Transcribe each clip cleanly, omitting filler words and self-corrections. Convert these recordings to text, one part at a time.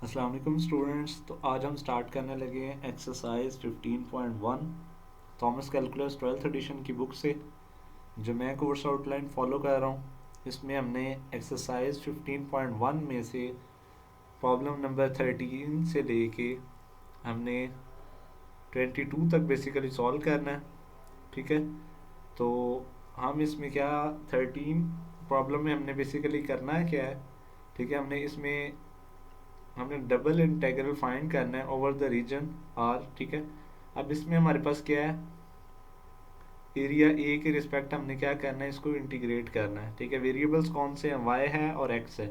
अस्सलाम वालेकुम स्टूडेंट्स। तो आज हम स्टार्ट करने लगे हैं exercise 15.1 Thomas calculus 12th edition की बुक से, जो मैं कोर्स आउटलाइन फॉलो कर रहा हूँ। इसमें हमने एक्सरसाइज 15.1 में से प्रॉब्लम नंबर 13 से लेके हमने 22 तक बेसिकली सॉल्व करना है। ठीक है, तो हम इसमें क्या 13 प्रॉब्लम में हमने बेसिकली करना है क्या है। ठीक है, हमने डबल इंटीग्रल फाइंड करना है ओवर द रीजन आर। ठीक है, अब इसमें हमारे पास क्या है, एरिया ए के रिस्पेक्ट हमने क्या करना है, इसको इंटीग्रेट करना है। ठीक है, वेरिएबल्स कौन से हैं, वाई है और एक्स है।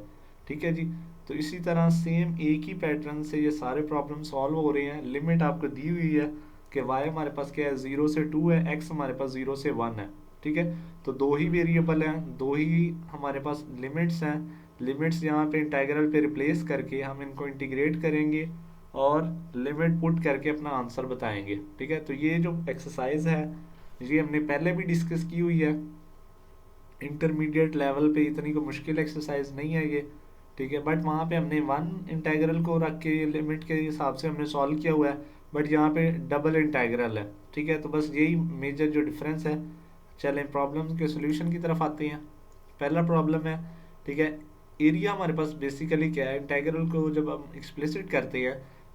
ठीक है जी, तो इसी तरह सेम एक ही पैटर्न से ये सारे प्रॉब्लम सॉल्व हो रहे हैं। लिमिट आपको दी हुई है कि वाई हमारे पास क्या है, 0 से 2 है, एक्स हमारे पास 0 से 1 है। ठीक है, तो दो ही वेरिएबल हैं, दो ही हमारे पास लिमिट्स हैं। लिमिट्स यहाँ पे इंटीग्रल पे रिप्लेस करके हम इनको इंटीग्रेट करेंगे और लिमिट पुट करके अपना आंसर बताएंगे। ठीक है, तो ये जो एक्सरसाइज है ये हमने पहले भी डिस्कस की हुई है। इंटरमीडिएट लेवल पे इतनी कोई मुश्किल एक्सरसाइज नहीं है ये। ठीक है, बट वहाँ पे हमने वन इंटीग्रल को रख के लिमिट के हिसाब से हमने सॉल्व किया हुआ है, बट यहाँ पे डबल इंटीग्रल है। ठीक है, तो बस यही मेजर जो डिफरेंस है। चलें प्रॉब्लम के सोल्यूशन की तरफ आते हैं। पहला प्रॉब्लम है, ठीक है, एरिया हमारे पास बेसिकली क्या है, इंटीग्रल को जब हम एक्सप्लिसिट करते हैं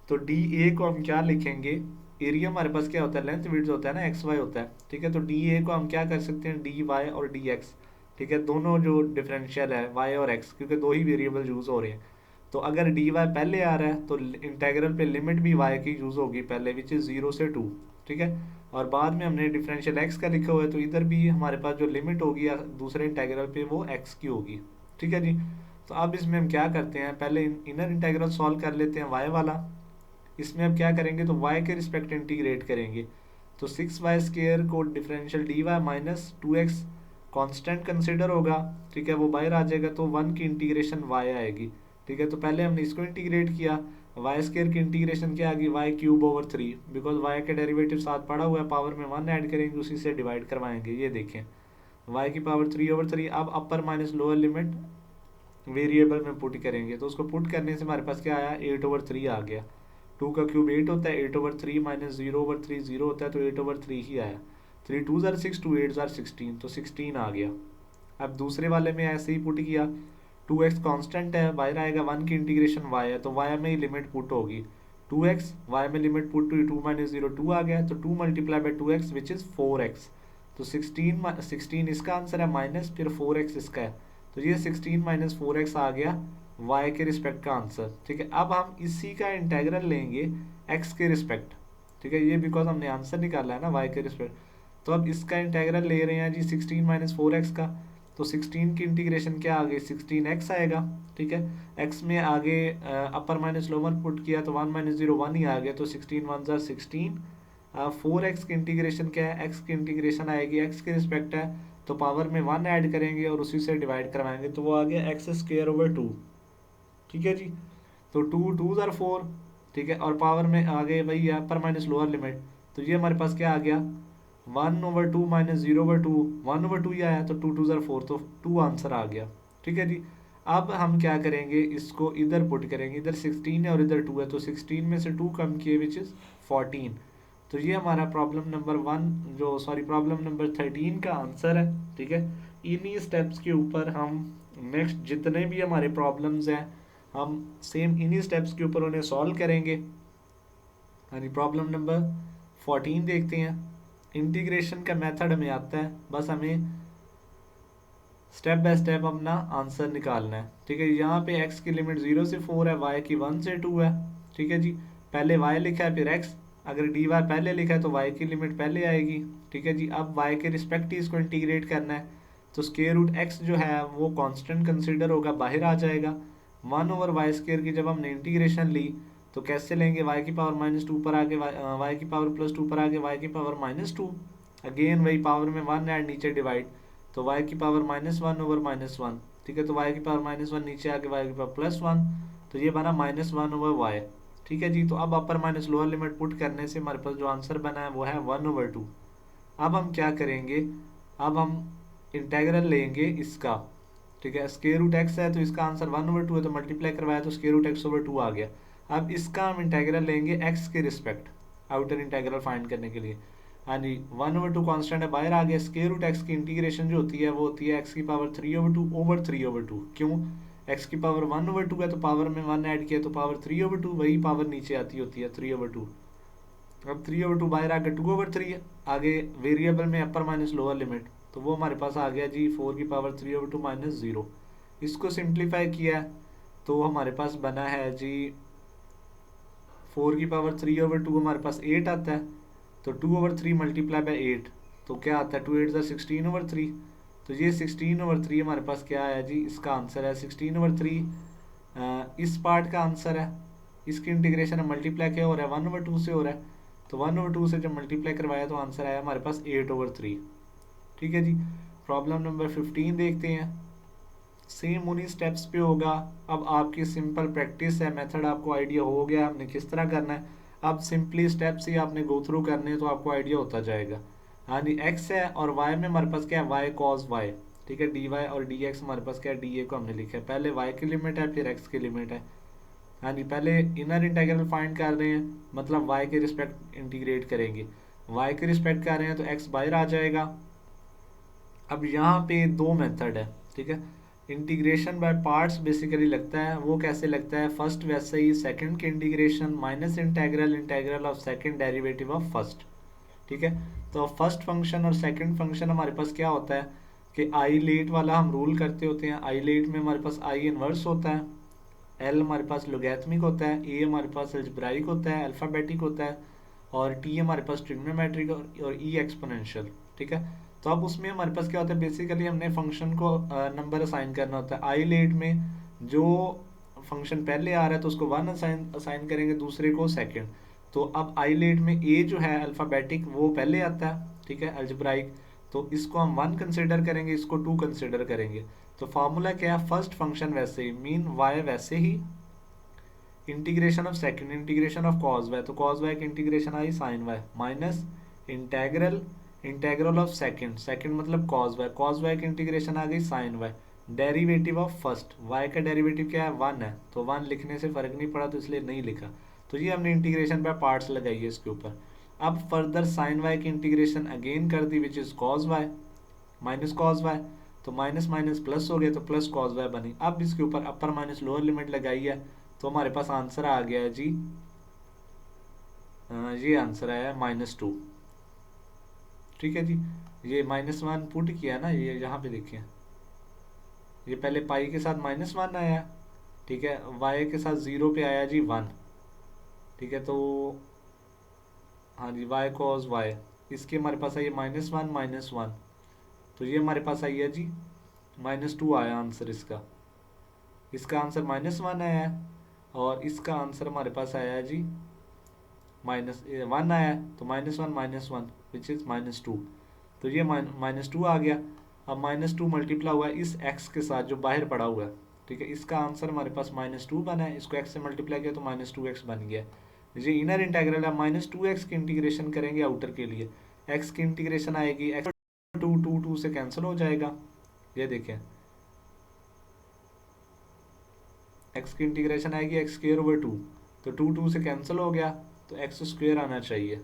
तो डी ए को हम क्या लिखेंगे, एरिया हमारे पास क्या होता है, लेंथ विड्थ होता है ना, एक्स वाई होता है। ठीक है, तो डी ए को हम क्या कर सकते हैं, डी वाई और डी एक्स। ठीक है, दोनों जो डिफरेंशियल है वाई और एक्स, क्योंकि दो ही वेरिएबल यूज हो रहे हैं। तो अगर डी वाई पहले आ रहा है तो इंटीग्रल पे लिमिट भी वाई की यूज होगी पहले, विच इज 0 से 2। ठीक है, और बाद में हमने डिफरेंशियल एक्स का लिखा हुआ है, तो इधर भी हमारे पास जो लिमिट होगी या दूसरे इंटीग्रल पे वो एक्स की होगी। ठीक है जी, तो अब इसमें हम क्या करते हैं, पहले इनर इंटीग्रल सॉल्व कर लेते हैं वाई वाला। इसमें अब क्या करेंगे, तो वाई के रिस्पेक्ट इंटीग्रेट करेंगे। तो 6y² को differential D Y minus 2x constant consider होगा। ठीक है, वो बाहर आ जाएगा तो 1 की इंटीग्रेशन y आएगी। ठीक है, तो पहले हमने इसको इंटीग्रेट किया, y² की इंटीग्रेशन क्या आ गई, y³/3, बिकॉज y के डेरिवेटिव साथ पड़ा हुआ है, पावर में 1 ऐड करेंगे, उसी से डिवाइड करवाएंगे। ये देखें, y³ 3/3। अब upper minus lower limit variable में पुट करेंगे, तो उसको पुट करने से हमारे पास क्या आया, 8/3 आ गया। 2 का क्यूब 8 होता है, 8/3 माइनस 0/3 0 होता है, तो 8/3 ही आया। 3 2 ज़ार 6, 2 8 ज़ार 16, तो 16 आ गया। अब दूसरे वाले में ऐसे ही पुट किया, 2x कांस्टेंट है, बाहर आएगा, 1 की इंटीग्रेशन y है, तो y में ही लिमिट पुट होगी 2x, y में लिमिट पुट हुई 2 माइनस 0 2 आ गया, तो 2 multiply by 2x which is 4x। तो 16 इसका आंसर है, माइनस फिर 4x इसका है, तो ये 16 - 4x आ गया y के रिस्पेक्ट का आंसर। ठीक है, अब हम इसी का इंटेग्रल लेंगे x के रिस्पेक्ट। ठीक है, ये बिकॉज हमने आंसर निकाला है ना y के रिस्पेक्ट, तो अब इसका इंटेग्रल ले रहे हैं जी 16 - 4x का। तो 16 की इंटीग्रेशन क्या आ गई, 16x आएगा। ठीक है, x में आगे अपर माइनस लोअर पुट किया तो 1 - 0 1 ही आ गया, तो 16 × 1 = 16। 4x की इंटीग्रेशन क्या है, x की इंटीग्रेशन आएगी, x के रिस्पेक्ट है, तो पावर में 1 ऐड करेंगे और उसी से डिवाइड करवाएंगे, तो वो आ गया x²/2। ठीक है जी, तो 2 2 ज़ार 4। ठीक है, और पावर में आ गए वही है, अपर माइनस लोअर लिमिट, तो ये हमारे पास क्या आ गया, 1/2 माइनस 0/2, 1/2 ही आया, तो 2 2 ज़ार 4, तो 2 आंसर आ गया। ठीक है जी, अब हम क्या करेंगे, इसको इधर पुट करेंगे, इधर 16 है और इधर 2 है, तो 16 में से 2 कम किए विच इज़ 14। तो ये हमारा प्रॉब्लम नंबर 13 का आंसर है। ठीक है, इन्हीं स्टेप्स के ऊपर हम नेक्स्ट जितने भी हमारे प्रॉब्लम्स हैं, हम सेम इन्हीं स्टेप्स के ऊपर उन्हें सॉल्व करेंगे। यानी प्रॉब्लम नंबर 14 देखते हैं। इंटीग्रेशन का मेथड हमें आता है, बस हमें स्टेप बाय स्टेप अपना आंसर निकालना है। ठीक है, यहाँ पे x की लिमिट 0 से 4 है, y की 1 से 2 है। ठीक है जी, पहले y लिखा है फिर x, अगर dy पहले लिखा है तो y की लिमिट पहले आएगी। ठीक है जी, अब y के रिस्पेक्ट ही इसको इंटीग्रेट करना है, तो स्क्वायर रूट x जो है वो कांस्टेंट कंसीडर होगा, बाहर आ जाएगा। 1/y² की जब हमने इंटीग्रेशन ली तो कैसे लेंगे, y की पावर -2 पर आके y की पावर +2 पर आके y की पावर -2, अगेन वही पावर में 1 ऐड, नीचे डिवाइड, तो y की पावर -1/-1। ठीक है, तो y की पावर -1 नीचे आके y की पावर +1, तो ये बना -1/y। ठीक है जी, तो अब upper minus lower limit put करने से हमारे पास जो आंसर बना है वो है 1/2। अब हम क्या करेंगे, अब हम इंटेग्रल लेंगे इसका। ठीक है, स्क्वायर रूट एक्स है तो इसका आंसर 1/2 है, तो मल्टीप्लाई करवाया तो स्क्वायर रूट x/2 आ गया। अब इसका हम इंटेग्रल लेंगे एक्स के रिस्पेक्ट, आउटर इंटेग्रल फाइंड करने के लिए। हाँ जी, 1/2 कांस्टेंट है, बाहर आ गया। स्क्वायर रूट एक्स की इंटीग्रेशन जो होती है वो होती है x⁻³ /3/2। क्यों? x⁻1/2 है तो पावर में 1 ऐड किया तो पावर 3/2, वही पावर नीचे आती होती है 3/2। अब 3/2 बाहर आ गया 2/3 है। आगे वेरिएबल में अपर माइनस लोअर लिमिट, तो वो हमारे पास आ गया जी 4⁻³ - 0। इसको सिंप्लीफाई किया तो हमारे पास बना है जी 4⁻³ हमारे पास 8 आता है, तो 2/3 मल्टीप्लाई बाई 8 तो क्या आता है, 2 8 16/3। तो ये 16/3 हमारे पास क्या आया जी, इसका आंसर है 16/3। इस पार्ट का आंसर है। इसकी इंटीग्रेशन है, मल्टीप्लाई क्या हो रहा है, 1/2 से हो रहा है, तो 1/2 से जब मल्टीप्लाई करवाया तो आंसर आया हमारे पास 8/3। ठीक है जी। प्रॉब्लम नंबर 15 देखते हैं। सेम उन्हीं स्टेप्स पे होगा। अब आपकी सिंपल प्रैक्टिस है, मेथड आपको आइडिया हो गया हमने किस तरह करना है। अब सिंपली स्टेप्स ही आपने गो थ्रू करने हैं तो आपको आइडिया होता जाएगा। हाँ जी, एक्स है और वाई में हमारे पास क्या है, वाई कॉस वाई। ठीक है, डी वाई और डी एक्स हमारे पास क्या है, डी ए को हमने लिखा है। पहले वाई की लिमिट है फिर एक्स की लिमिट है। हाँ जी, पहले इनर इंटीग्रल फाइंड कर रहे हैं, मतलब वाई के रिस्पेक्ट इंटीग्रेट करेंगे। वाई के रिस्पेक्ट कर रहे हैं तो एक्स बाहर आ जाएगा। अब यहाँ पे दो मेथड है। ठीक है, इंटीग्रेशन बाय पार्ट्स बेसिकली लगता है। वो कैसे लगता है, फर्स्ट वैसे ही सेकंड की integration minus integral integral of second derivative of first. ठीक है, तो फर्स्ट फंक्शन और सेकंड फंक्शन हमारे पास क्या होता है कि आई लेट वाला हम रूल करते होते हैं। आई लेट में हमारे पास आई इनवर्स होता है, एल हमारे पास लोगैथमिक होता है, ए हमारे पास अलजेब्राइक होता है, अल्फ़ाबेटिक होता है, और टी हमारे पास ट्रिग्नोमेट्रिक और ई एक्सपोनेंशियल। ठीक है, तो अब उसमें हमारे पास क्या होता है, बेसिकली हमने फंक्शन को नंबर असाइन करना होता है। आई लेट में जो फंक्शन पहले आ रहा है तो उसको 1 असाइन असाइन करेंगे, दूसरे को सेकंड। तो अब आई लेट में ए जो है अल्फ़ाबेटिक वो पहले आता है। ठीक है, अलजेब्राइक, तो इसको हम 1 कंसिडर करेंगे, इसको 2 कंसिडर करेंगे। तो फार्मूला क्या है, फर्स्ट फंक्शन वैसे ही मीन वाई वैसे ही, integration of second integration of cos y, तो कॉस वाई की इंटीग्रेशन आई sine y, minus integral integral of second, second मतलब कॉस वाई की इंटीग्रेशन आ गई sine y, derivative of first, y का डेरिवेटिव क्या है 1 है, तो 1 लिखने से फर्क नहीं पड़ा तो इसलिए नहीं लिखा। तो ये हमने इंटीग्रेशन बाय पार्ट्स लगाई है इसके ऊपर। अब फर्दर साइन वाई की इंटीग्रेशन अगेन कर दी which is cos y minus cos y, तो माइनस माइनस प्लस हो गया तो प्लस कॉस वाई बनी। अब इसके ऊपर अपर माइनस लोअर लिमिट लगाई है तो हमारे पास आंसर आ गया है जी, ये आंसर आया है -2। ठीक है जी, ये -1 पुट किया ना, ये यहाँ पे देखिए, ये पहले पाई के साथ -1 आया। ठीक है, वाई के साथ 0 पे आया जी 1। ठीक है, तो हाँ जी, वाई कॉस वाई, इसके हमारे पास आई है -1 -1, तो ये हमारे पास आई है जी -2 आया आंसर इसका। इसका आंसर -1 आया है और इसका आंसर हमारे पास आया है जी -1 आया है, तो -1 विच इज़ -2, तो ये -2 आ गया। अब -2 मल्टीप्लाई हुआ है इस x के साथ जो बाहर पड़ा हुआ है। ठीक है, इसका आंसर हमारे पास -2 बना है, इसको x से मल्टीप्लाई किया तो -2x बन गया। ये इनर इंटीग्रल है, -2x की इंटीग्रेशन करेंगे आउटर के लिए, x की इंटीग्रेशन आएगी x 2 से कैंसिल हो जाएगा। ये देखें, x की इंटीग्रेशन आएगी x²/2, तो 2 से कैंसिल हो गया तो x² आना चाहिए।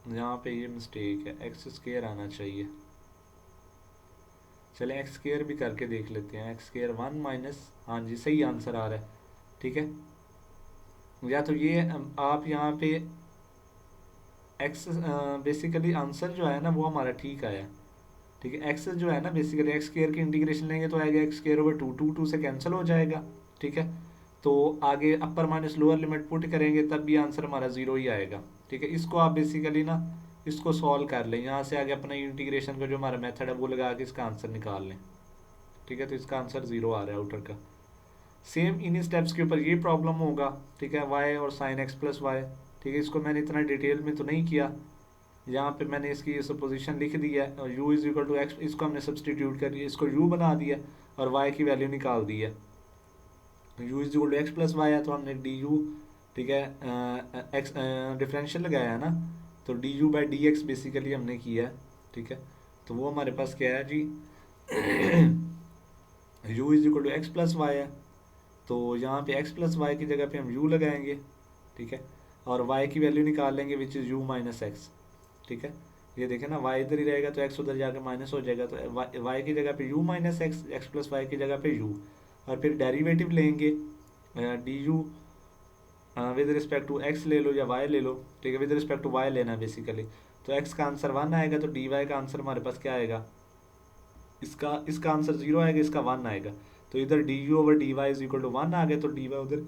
यहाँ पे ये मिस्टेक है, x² आना चाहिए। चले x² भी करके देख लेते हैं, x² 1 माइनस, हाँ जी सही आंसर आ रहा है। ठीक है, या तो ये आप यहाँ पे x बेसिकली आंसर जो है ना वो हमारा ठीक आया। ठीक है, x जो है ना बेसिकली x² की इंटीग्रेशन लेंगे तो आएगा x²/2, 2 से कैंसिल हो जाएगा। ठीक है, तो आगे अपर माइनस लोअर लिमिट पुट करेंगे तब भी आंसर हमारा 0 ही आएगा। ठीक है, इसको आप बेसिकली ना इसको सॉल्व कर लें, यहाँ से आगे अपना इंटीग्रेशन का जो हमारा मेथड है वो लगा के इसका आंसर निकाल लें। ठीक है, तो इसका आंसर 0 आ रहा है आउटर का। सेम इन्हीं स्टेप्स के ऊपर ये प्रॉब्लम होगा। ठीक है, वाई और साइन एक्स प्लस वाई। ठीक है, इसको मैंने इतना डिटेल में तो नहीं किया, यहाँ पे मैंने इसकी सपोजिशन लिख दी है और u is equal to X, इसको हमने सब्सटीट्यूट कर दिया, इसको u बना दिया और y की वैल्यू निकाल दी है। u is equal to x plus Y है तो हमने डी यू, ठीक है, एक्स डिफरेंशियल लगाया है ना, तो d you by D x basically हमने किया है, ठीक है। तो वो हमारे पास क्या है जी, u is equal to x plus Y है, तो यहाँ पे x प्लस वाई की जगह पे हम u लगाएंगे, ठीक है। और y की वैल्यू निकाल लेंगे which is u minus x, ठीक है। ये देखें ना, y इधर ही रहेगा तो x उधर जाके माइनस हो जाएगा, तो y की जगह पे u minus X, X plus Y की जगह पे u, और फिर डेरिवेटिव लेंगे D U with respect to x ले लो या y ले लो, ठीक है। विद रिस्पेक्ट टू y लेना है बेसिकली। तो x का आंसर 1 आएगा, तो dy का आंसर हमारे पास क्या आएगा, इसका आंसर 0 आएगा, इसका 1 आएगा। तो इधर D U over D Y is equal to 1 आ गया, तो डी वाई उधर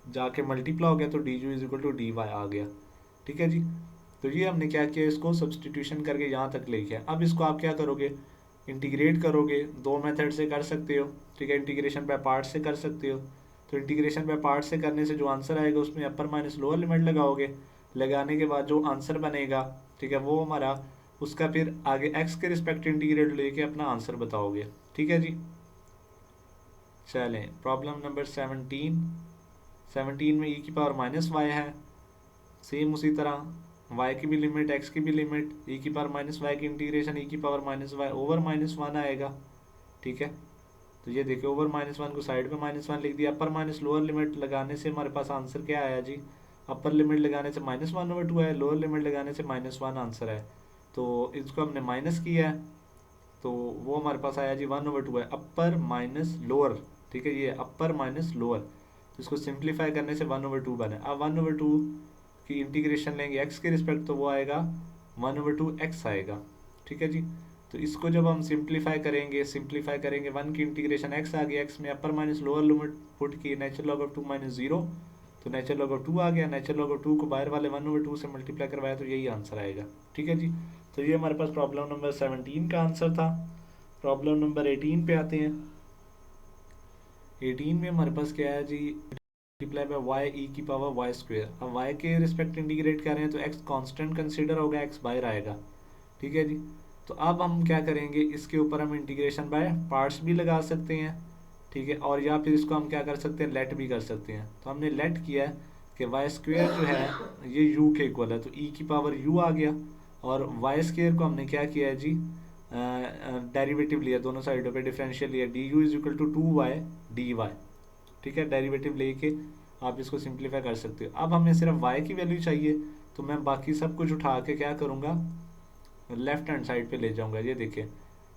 जाके मल्टीप्लाई हो गया, तो d you is equal to d y आ गया, ठीक है जी। तो ये हमने क्या किया, इसको सब्सटीट्यूशन करके यहाँ तक ले गया। अब इसको आप क्या करोगे, इंटीग्रेट करोगे, दो मेथड से कर सकते हो, ठीक है। इंटीग्रेशन बाय पार्ट से कर सकते हो। तो इंटीग्रेशन बाय पार्ट से करने से जो आंसर आएगा उसमें अपर माइनस लोअर लिमिट लगाओगे, लगाने के बाद जो आंसर बनेगा, ठीक है, वो हमारा उसका फिर आगे एक्स के रिस्पेक्ट इंटीग्रेट लेके अपना आंसर बताओगे, ठीक है जी। चलें प्रॉब्लम नंबर 17 में ई की पावर माइनस वाई है, सेम उसी तरह y की भी लिमिट, x की भी लिमिट, e की पावर माइनस वाई की इंटीग्रेशन e की power minus Y over minus one आएगा, ठीक है। तो ये देखिए ओवर माइनस वन को साइड पे माइनस वन लिख दिया। अपर माइनस लोअर लिमिट लगाने से हमारे पास आंसर क्या आया जी, अपर लिमिट लगाने से माइनस वन ओवर टू है, लोअर लिमिट लगाने से माइनस वन आंसर है। तो इसको हमने माइनस किया है, तो वो हमारे पास आया जी 1 ओवर 2 है, अपर माइनस लोअर, ठीक है। ये अपर माइनस लोअर, तो इसको सिंप्लीफाई करने से 1 ओवर 2 बने। अब 1 ओवर 2 की इंटीग्रेशन लेंगे x के रिस्पेक्ट, तो वो आएगा 1 ओवर 2 x आएगा, ठीक है जी। तो इसको जब हम सिंप्लीफाई करेंगे 1 की इंटीग्रेशन x आ गया, x में अपर माइनस लोअर लिमिट पुट की, नेचुरल लॉग ऑफ 2 माइनस 0, तो नेचुरल लॉग ऑफ 2 आ गया। नेचुरल लॉग ऑफ 2 को बाहर वाले 1 ओवर 2 से मल्टीप्लाई करवाया, तो यही आंसर आएगा, ठीक है जी। तो ये हमारे पास प्रॉब्लम नंबर 17 का आंसर था। प्रॉब्लम नंबर 18 पे आते हैं। 18 में हमारे पास क्या है जी, मल्टीप्लाई बाय वाई ई की पावर वाई स्क्वेयर। अब वाई के रिस्पेक्ट इंटीग्रेट कर रहे हैं तो एक्स कांस्टेंट कंसीडर होगा, एक्स बाहर आएगा, ठीक है जी। तो अब हम क्या करेंगे, इसके ऊपर हम इंटीग्रेशन बाय पार्ट्स भी लगा सकते हैं, ठीक है। और या फिर इसको हम क्या कर सकते हैं, लेट भी कर सकते हैं। तो हमने लेट किया है कि वाई स्क्वेयर जो है ये यू के इक्वल है, तो ई की पावर यू आ गया। और वाई स्क्वेयर को हमने क्या किया है जी, डेरिवेटिव लिया, दोनों साइडों पे डिफरेंशियल लिया, D you is equal to 2y D Y, ठीक है। डेरिवेटिव लेके आप इसको सिंप्लीफाई कर सकते हो। अब हमें सिर्फ y की वैल्यू चाहिए, तो मैं बाकी सब कुछ उठा के क्या करूँगा, लेफ्ट हैंड साइड पे ले जाऊँगा। ये देखिए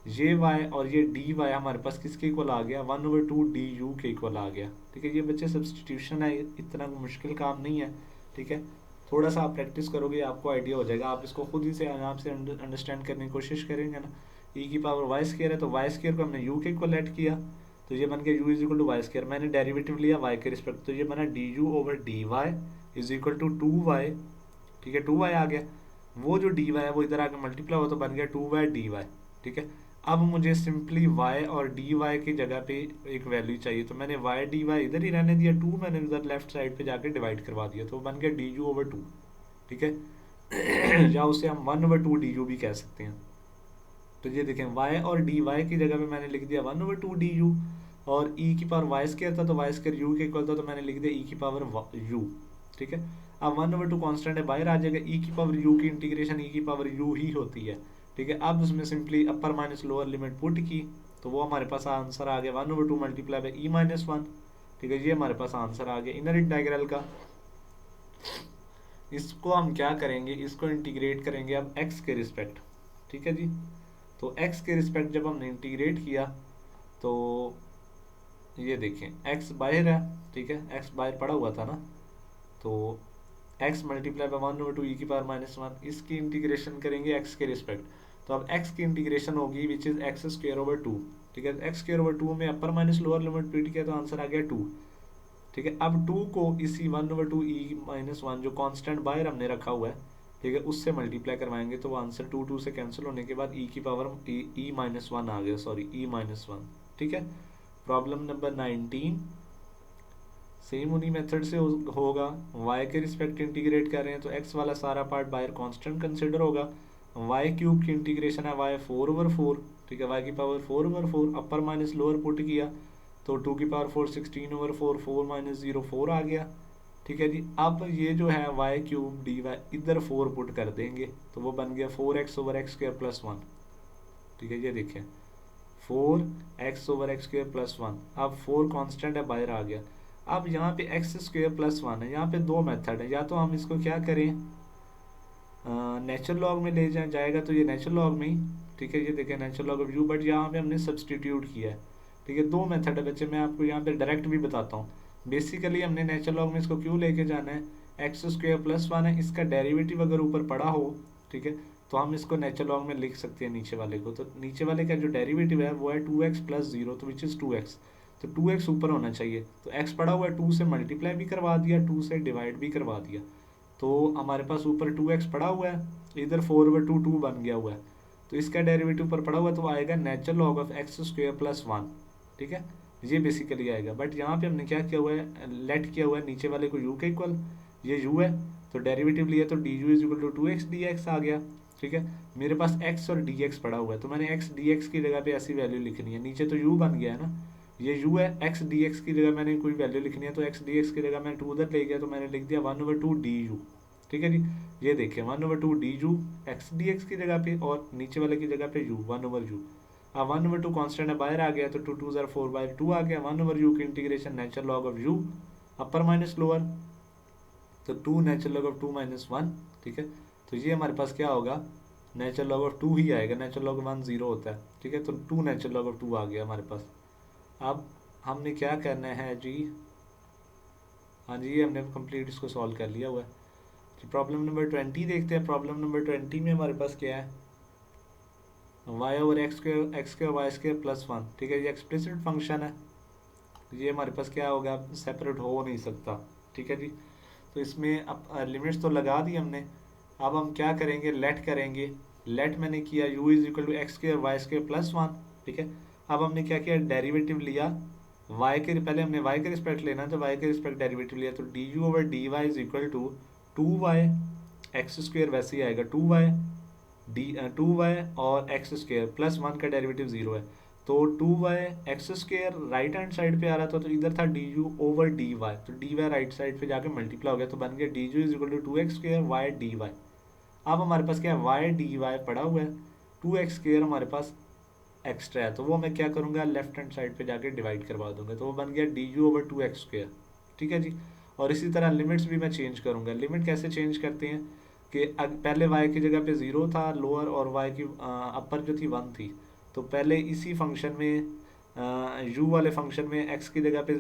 ये y और ये डी वाई हमारे पास किसके इक्वल आ गया, 1 ओवर 2 डी यू के इक्वल आ गया, ठीक है। ये बच्चे सब्सटीट्यूशन है, इतना मुश्किल काम नहीं है, ठीक है। थोड़ा सा आप प्रैक्टिस करोगे आपको आइडिया हो जाएगा, आप इसको खुद ही से आराम से अंडरस्टैंड करने की कोशिश करेंगे ना। ई की पावर वाई स्क्वायर है, तो वाई स्क्वायर को हमने यू के इक्वल ऐड किया, तो ये बन गया U is equal to Y square. मैंने डेरिवेटिव लिया वाई के रिस्पेक्ट, तो ये बना D U over D Y is equal to 2y, ठीक है। 2y आ गया, वो जो dy है वो इधर आके मल्टीप्लाई हुआ, तो बन गया 2y dy, ठीक है। अब मुझे सिंपली y और dy की जगह पे एक वैल्यू चाहिए, तो मैंने y dy इधर ही रहने दिया, 2 मैंने उधर लेफ्ट साइड पे जाके डिवाइड करवा दिया, तो बन गया डी यू ओवर 2, ठीक है। या उसे हम 1 ओवर 2 डी यू भी कह सकते हैं। तो ये देखें y और dy की जगह पे मैंने लिख दिया 1 ओवर 2 डी यू, और e की पावर वाई स्क्वायर था, तो वाई स्क्वायर यू के इक्वल था, तो मैंने लिख दिया e की पावर u, ठीक है। अब 1 ओवर 2 कॉन्स्टेंट है, बाहर आ जाएगा, e की पावर u की इंटीग्रेशन e की पावर u ही होती है, ठीक है। अब उसमें सिंपली अपर माइनस लोअर लिमिट पुट की, तो वो हमारे पास आंसर आ गया 1 over 2 multiply by e minus 1, ठीक है। ये हमारे पास आंसर आ गया इनर इंटीग्रल का। इसको हम क्या करेंगे, इसको इंटीग्रेट करेंगे अब x के रिस्पेक्ट, ठीक है जी। तो x के रिस्पेक्ट जब हमने इंटीग्रेट किया, तो ये देखें x बाहर है, ठीक है, x बाहर पड़ा हुआ था ना, तो x मल्टीप्लाई बाई 1 ओवर 2 ई की पावर माइनस 1, इसकी इंटीग्रेशन करेंगे x के रिस्पेक्ट। तो अब x की इंटीग्रेशन होगी which is x square over 2, ठीक है। एक्स स्क्वायर ओवर 2 में अपर माइनस लोअर लिमिट पुट किया, तो आंसर आ गया 2, ठीक है। अब 2 को इसी 1 ओवर 2 ई माइनस 1 जो कांस्टेंट बाहर हमने रखा हुआ है, ठीक है, उससे मल्टीप्लाई करवाएंगे, तो वो आंसर 2 से कैंसिल होने के बाद ई की पावर ई माइनस 1 आ गया, सॉरी ई माइनस 1, ठीक है। प्रॉब्लम नंबर 19 सेम उन्हीं मेथड से होगा। y के रिस्पेक्ट इंटीग्रेट कर रहे हैं, तो x वाला सारा पार्ट बाहर कांस्टेंट कंसिडर होगा। y क्यूब की इंटीग्रेशन है y 4 ओवर 4, ठीक है, y की पावर 4 ओवर 4, अपर माइनस लोअर पुट किया, तो 2 की पावर 4 16 ओवर 4, 4 माइनस 0 4 आ गया, ठीक है जी। अब ये जो है वाई क्यूब डी वाई इधर 4 पुट कर देंगे तो वो बन गया 4x/x² + 1। ठीक है, ये देखिए 4x/x² + 1। अब 4 कांस्टेंट है, बाहर आ गया। अब यहाँ पे x² + 1 है, यहाँ पे दो मेथड है, या तो हम इसको क्या करें नेचुरल लॉग में ले जाएगा तो ये नेचुरल लॉग में ही, ठीक है, ये देखें natural log of you, but यहाँ पे हमने सब्सटीट्यूट किया है। ठीक है, दो मेथड है बच्चे, मैं आपको यहाँ पे डायरेक्ट भी बताता हूँ। बेसिकली हमने नेचुरल लॉग में इसको क्यों लेके जाना है, x² + 1 है, इसका डेरिवेटिव अगर ऊपर पड़ा हो, ठीक है, तो हम इसको नेचुरल लॉग में लिख सकते हैं नीचे वाले को। तो नीचे वाले का जो डेरिवेटिव है वो है 2x + 0, तो विच इज़ 2x। तो 2x ऊपर होना चाहिए, तो x पड़ा हुआ है, 2 से मल्टीप्लाई भी करवा दिया, 2 से डिवाइड भी करवा दिया, तो हमारे पास ऊपर 2x पड़ा हुआ है, इधर 4/2 2 बन गया हुआ है, तो इसका डेरिवेटिव पर पड़ा हुआ है, तो आएगा नेचुरल लॉग ऑफ x² + 1। ठीक है, ये बेसिकली आएगा। बट यहाँ पे हमने क्या किया हुआ है, लेट किया हुआ है नीचे वाले को u के इक्वल, ये u है, तो डेरिवेटिव लिया तो du = 2x dx आ गया। ठीक है, मेरे पास x और dx पड़ा हुआ है, तो मैंने x dx की जगह पे ऐसी वैल्यू लिखनी है, नीचे तो u बन गया है ना, ये u है, x dx की जगह मैंने कोई वैल्यू लिखनी है, तो x dx की जगह मैं 2 उधर ले गया, तो मैंने लिख दिया 1/2 du। ठीक है जी, ये देखिए 1/2 du x dx की जगह पे, और नीचे वाले की जगह पे u 1/u। अब 1/2 कांस्टेंट है, बाहर आ गया, तो 2 2 4/2 आ गया, 1/u की integration natural log of u upper minus lower, तो 2 नेचुरल लॉग ऑफ 2 - 1। ठीक है, तो ये हमारे पास क्या होगा, नेचुरल लॉग ऑफ 2 ही आएगा, नेचुरल लॉग ऑफ 1 0 होता है। ठीक है, तो 2 नेचुरल लॉग ऑफ 2 आ गया हमारे पास। अब हमने क्या करना है जी, हाँ जी, ये हमने कंप्लीट इसको सॉल्व कर लिया हुआ है जी। प्रॉब्लम नंबर 20 देखते हैं। प्रॉब्लम नंबर 20 में हमारे पास क्या है, y/x² y² + 1। ठीक है, ये एक्सप्लिसिट फंक्शन है, ये हमारे पास क्या होगा, सेपरेट हो नहीं सकता। ठीक है जी, तो इसमें अब लिमिट्स तो लगा दी हमने। अब हम क्या करेंगे, लेट करेंगे। लेट मैंने किया u = x² y² + 1। ठीक है, अब हमने क्या किया, डेरिवेटिव लिया y के, पहले हमने y के रिस्पेक्ट लेना, तो y के रिस्पेक्ट डेरिवेटिव लिया, तो du/dy = 2y x² वैसे ही आएगा, 2y और x² + 1 का डेरिवेटिव 0 है, तो 2y x² right hand side पे आ रहा था, तो इधर था du/dy, तो dy राइट साइड पे जाके मल्टीप्लाई हो गया, तो बन गया du = 2x² y dy। अब हमारे पास क्या है, y dy पड़ा हुआ है, 2x² हमारे पास एक्स्ट्रा है, तो वो मैं क्या करूँगा, लेफ्ट हैंड साइड पे जाके डिवाइड करवा दूंगा, तो वो बन गया du/2x²। ठीक है जी, और इसी तरह लिमिट्स भी मैं चेंज करूँगा। लिमिट कैसे चेंज करते हैं कि पहले y की जगह पे 0 था लोअर, और y की अपर जो थी 1 थी, तो पहले इसी फंक्शन में u वाले फंक्शन में x की जगह पे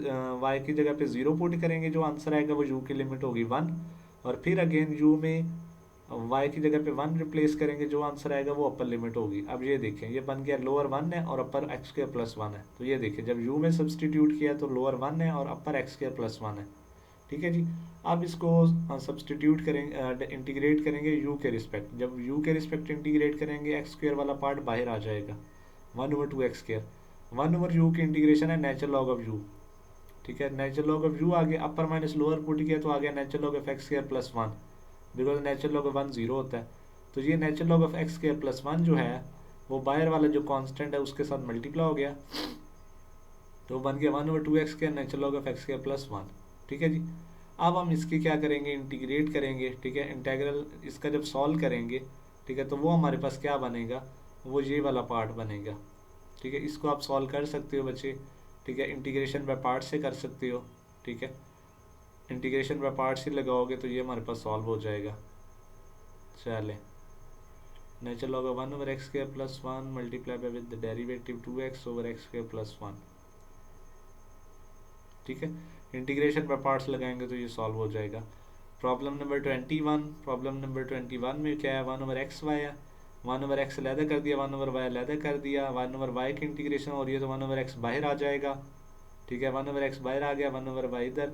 y की जगह पे 0 पुट करेंगे, जो आंसर आएगा वो u की लिमिट होगी 1, और फिर अगेन u में y की जगह पे 1 रिप्लेस करेंगे, जो आंसर आएगा वो अपर लिमिट होगी। अब ये देखें, ये बन गया लोअर 1 है और अपर x² + 1 है, तो ये देखिए जब u में सब्सटीट्यूट किया तो लोअर 1 है और अपर x² + 1 है। ठीक है जी, अब इसको सब्सटीट्यूट करेंगे, इंटीग्रेट करेंगे u के रिस्पेक्ट। जब u के रिस्पेक्ट इंटीग्रेट करेंगे, x² वाला पार्ट बाहर आ जाएगा, 1/2 x²। 1/u की इंटीग्रेशन है नेचुरल लॉग ऑफ u। ठीक है, नेचुरल लॉग ऑफ u आ गया, अपर माइनस लोअर पुट किया तो आ गया natural log of x² + 1, because natural log of 1 0 होता है, तो ये नेचुरल लॉग ऑफ x² + 1 जो है वो बाहर वाला जो कांस्टेंट है उसके साथ मल्टीप्लाई हो गया, तो बन गया 1/2 x² natural log of x² + 1। ठीक है जी, अब हम इसकी क्या करेंगे, इंटीग्रेट करेंगे। ठीक है, इंटीग्रल इसका जब सॉल्व करेंगे, ठीक है, तो वो हमारे पास क्या बनेगा, वो ये वाला पार्ट बनेगा। ठीक है, इसको आप सॉल्व कर सकते हो बच्चे। ठीक है, इंटीग्रेशन बाय पार्ट से कर सकते हो। ठीक है, इंटीग्रेशन बाय पार्ट से लगाओगे तो ये हमारे पास सॉल्व हो जाएगा। चले, natural log of 1/x² + 1 multiply by with the derivative 2x/x² + 1। ठीक है, इंटीग्रेशन बाय पार्ट्स लगाएंगे तो ये सॉल्व हो जाएगा। Problem number 21। प्रॉब्लम नंबर 21 में क्या है, 1/xy है, 1/x अलहदा कर दिया, 1/y अलहदा कर दिया, 1/y की इंटीग्रेशन हो रही है तो 1/x बाहर आ जाएगा। ठीक है, 1/x बाहर आ गया, 1/y इधर।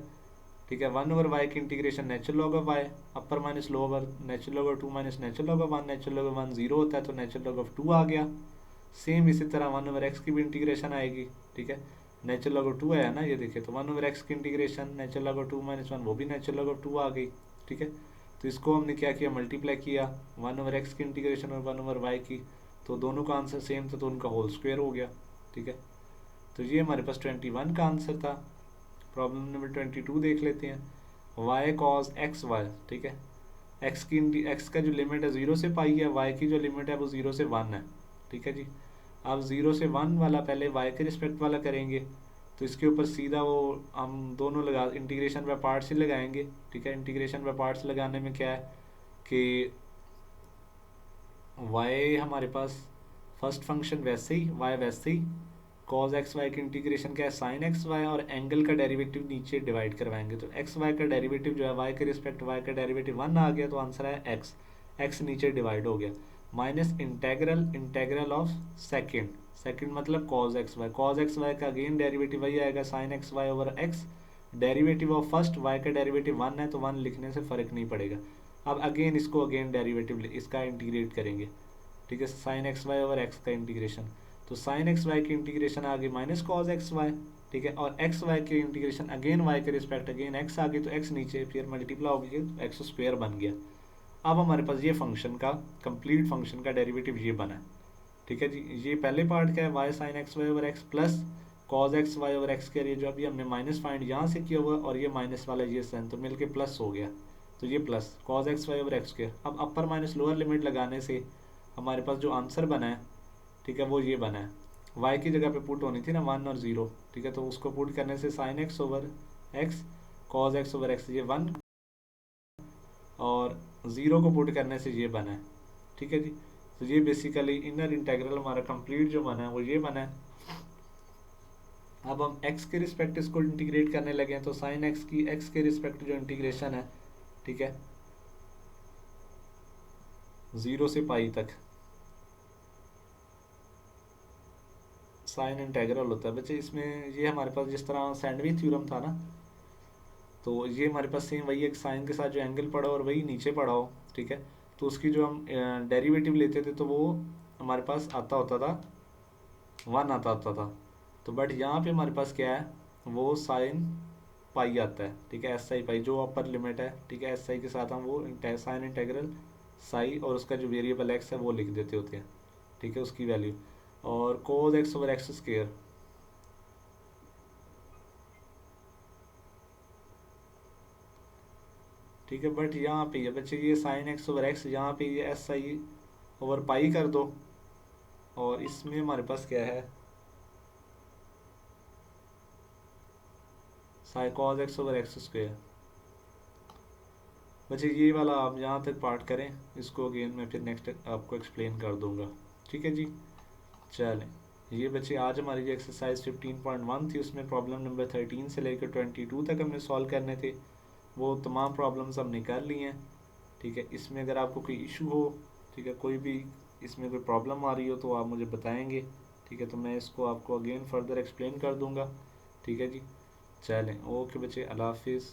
ठीक है, 1/y की integration natural log of y upper minus lower, natural log of 2 minus natural log of 1, natural log of 1 0 होता है, तो नेचुरल लॉग ऑफ 2 आ गया। सेम इसी तरह 1/x की भी इंटीग्रेशन आएगी। ठीक है, नेचुरल लॉग ऑफ 2 है ना, ये देखिए, तो 1/x की इंटीग्रेशन नेचुरल लॉग ऑफ 2 - 1, वो भी नेचुरल लॉग ऑफ 2 आ गई। ठीक है, तो इसको हमने क्या किया, मल्टीप्लाई किया 1/x की इंटीग्रेशन और 1/y की, तो दोनों का आंसर सेम था, तो उनका होल स्क्वायर हो गया। ठीक है, तो ये हमारे पास 21 का आंसर था। प्रॉब्लम नंबर 22 देख लेते हैं। वाई कॉज एक्स वाई, ठीक है। एक्स का जो लिमिट है 0 से पाई है, वाई की जो लिमिट है वो 0 से 1 है, ठीक है जी। अब 0 से 1 वाला पहले वाई के रिस्पेक्ट वाला करेंगे, तो इसके ऊपर सीधा वो हम दोनों लगा इंटीग्रेशन बाय पार्ट्स ही लगाएंगे, ठीक है। इंटीग्रेशन बाय पार्ट्स लगाने में क्या है कि वाई हमारे पास फर्स्ट फंक्शन वैसे ही, वाई वैसे ही, कॉज एक्स वाई की इंटीग्रेशन क्या है साइन एक्स वाई, और एंगल का डेरिवेटिव नीचे डिवाइड करवाएंगे, तो एक्स वाई का डेरिवेटिव जो है वाई के रिस्पेक्ट वाई का डेरिवेटिव 1 आ गया, तो आंसर है एक्स। एक्स नीचे डिवाइड हो गया, minus integral integral of second, second मतलब cos x y, cos x y का अगेन डेरिवेटिव वही आएगा sine x Y over x, derivative of first y का डेरिवेटिव 1 है तो 1 लिखने से फ़र्क नहीं पड़ेगा। अब अगेन इसको अगेन डेरिवेटिव इसका इंटीग्रेट करेंगे, ठीक है, sin x Y over X का इंटीग्रेशन, तो साइन एक्स वाई की इंटीग्रेशन आ गई माइनस कॉज एक्स वाई, ठीक है, और एक्स वाई की इंटीग्रेशन अगेन वाई के रिस्पेक्ट अगेन एक्स आ गई, तो एक्स नीचे फिर मल्टीप्लाई हो गई तो एक्स स्क्वायर बन गया। अब हमारे पास ये फंक्शन का कंप्लीट फंक्शन का डेरिवेटिव ये बना है, ठीक है जी। ये पहले पार्ट क्या है Y sin x Y over X plus cos x Y over X के लिए जो अभी हमने माइनस फाइंड यहाँ से किया हुआ और ये माइनस वाला ये साइन तो मिलके प्लस हो गया, तो ये plus cos x Y over X square. अब अपर माइनस लोअर लिमिट लगाने से हमारे पास जो आंसर बना है, ठीक है, वो ये बना है। वाई की जगह पे पुट होनी थी ना 1 और 0, ठीक है, तो उसको पुट करने से sine x over x cos x over x ये 1, और 0 को पुट करने से ये बना है, ठीक है जी। तो ये बेसिकली इनर इंटेग्रल हमारा कंप्लीट जो बना है वो ये बना है। अब हम x के रिस्पेक्ट इसको इंटीग्रेट करने लगे हैं, तो साइन एक्स की x के रिस्पेक्ट जो इंटीग्रेशन है, ठीक है, 0 से पाई तक साइन इंटेग्रल होता है बच्चे। इसमें ये हमारे पास जिस तरह सैंडविच थ्योरम था ना, तो ये हमारे पास सेम वही एक साइन के साथ जो एंगल पड़ा और वही नीचे पड़ा हो, ठीक है, तो उसकी जो हम डेरिवेटिव लेते थे तो वो हमारे पास आता होता था 1 आता होता था, तो बट यहाँ पे हमारे पास क्या है वो साइन पाई आता है, ठीक है, एस आई पाई जो अपर लिमिट है, ठीक है, एस आई के साथ हम वो साइन इंटेग्रल साई और उसका जो वेरिएबल एक्स है वो लिख देते होते हैं, ठीक है, उसकी वैल्यू, और cos x over X square, ठीक है। बट यहाँ पे ये बच्चे ये साइन एक्स ओवर एक्स यहाँ पे ये एस आई ओवर पाई कर दो, और इसमें हमारे पास क्या है Sai cos x over X square. बच्चे ये वाला आप यहाँ तक पार्ट करें, इसको अगेन मैं फिर नेक्स्ट आपको एक्सप्लेन कर दूंगा, ठीक है जी। चलें, ये बच्चे आज हमारी जो एक्सरसाइज 15.1 थी उसमें प्रॉब्लम नंबर 13 से लेकर 22 तक हमने सॉल्व करने थे, वो तमाम प्रॉब्लम्स हमने कर ली हैं, ठीक है। इसमें अगर आपको कोई इशू हो, ठीक है, कोई भी इसमें कोई प्रॉब्लम आ रही हो तो आप मुझे बताएंगे, ठीक है, तो मैं इसको आपको अगेन फर्दर एक्सप्लेन कर दूंगा, ठीक है जी। चलें, ओके बच्चे, अल्लाह हाफिज़।